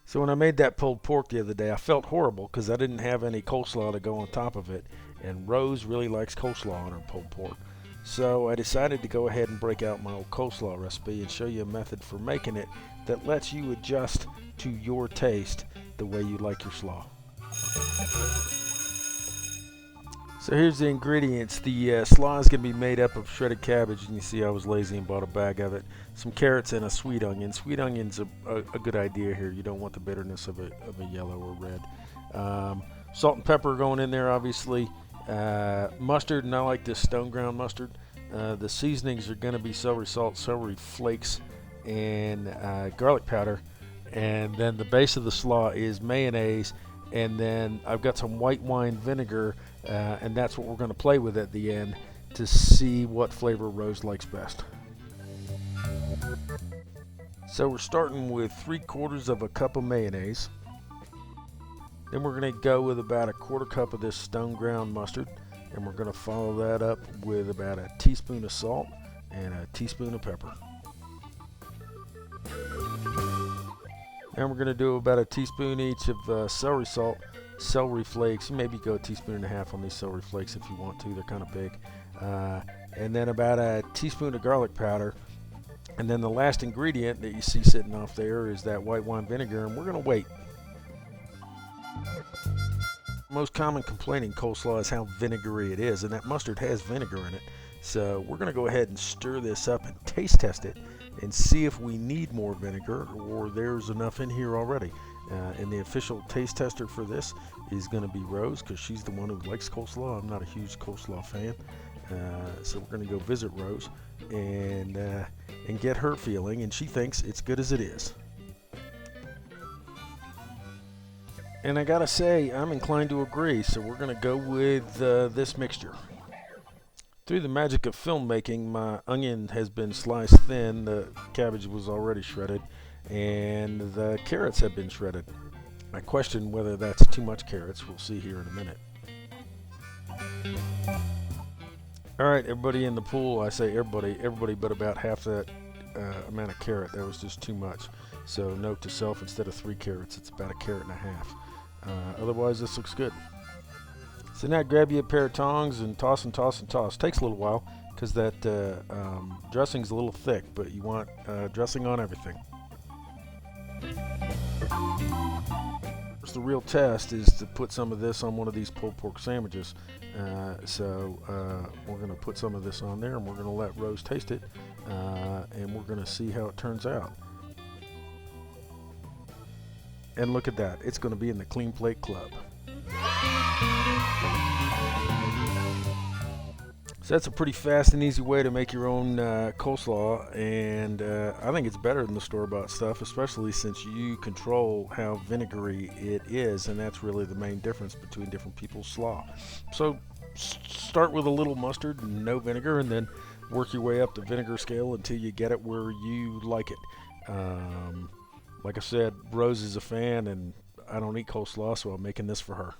So when I made that pulled pork the other day, I felt horrible because I didn't have any coleslaw to go on top of it, and Rose really likes coleslaw on her pulled pork. So I decided to go ahead and break out my old coleslaw recipe and show you a method for making it that lets you adjust to your taste the way you like your slaw. So here's the ingredients. The slaw is going to be made up of shredded cabbage, and you see I was lazy and bought a bag of it. Some carrots and a sweet onion. Sweet onion's a good idea here. You don't want the bitterness of a yellow or red. Salt and pepper going in there, obviously. Mustard, and I like this stone ground mustard. The seasonings are going to be celery salt, celery flakes, and garlic powder. And then the base of the slaw is mayonnaise. And then I've got some white wine vinegar, and that's what we're going to play with at the end to see what flavor Rose likes best. So we're starting with 3/4 of a cup of mayonnaise. Then we're going to go with about a 1/4 cup of this stone ground mustard, and we're going to follow that up with about a teaspoon of salt and a teaspoon of pepper. And we're going to do about a teaspoon each of celery salt, celery flakes. You maybe go a teaspoon and a half on these celery flakes if you want to. They're kind of big. And then about a teaspoon of garlic powder. And then the last ingredient that you see sitting off there is that white wine vinegar, and we're going to wait. Most common complaint in coleslaw is how vinegary it is, and that mustard has vinegar in it. So we're going to go ahead and stir this up and taste test it and see if we need more vinegar or there's enough in here already. And the official taste tester for this is going to be Rose, because she's the one who likes coleslaw. I'm not a huge coleslaw fan. So we're going to go visit Rose and get her feeling, and she thinks it's good as it is. And I gotta say, I'm inclined to agree, so we're going to go with this mixture. Through the magic of filmmaking, my onion has been sliced thin, the cabbage was already shredded, and the carrots have been shredded. I question whether that's too much carrots. We'll see here in a minute. Alright, everybody in the pool, I say everybody but about half that amount of carrot. That was just too much. So note to self, instead of 3 carrots, it's about a carrot and a half. Otherwise, this looks good. So now grab you a pair of tongs and toss and toss and toss. Takes a little while because that dressing's a little thick, but you want dressing on everything. The real test is to put some of this on one of these pulled pork sandwiches. So we're going to put some of this on there, and we're going to let Rose taste it, and we're going to see how it turns out. And look at that, it's going to be in the Clean Plate Club. So that's a pretty fast and easy way to make your own coleslaw, and I think it's better than the store-bought stuff, especially since you control how vinegary it is, and that's really the main difference between different people's slaw. So start with a little mustard and no vinegar, and then work your way up the vinegar scale until you get it where you like it. Like I said, Rose is a fan, and I don't eat coleslaw, so I'm making this for her.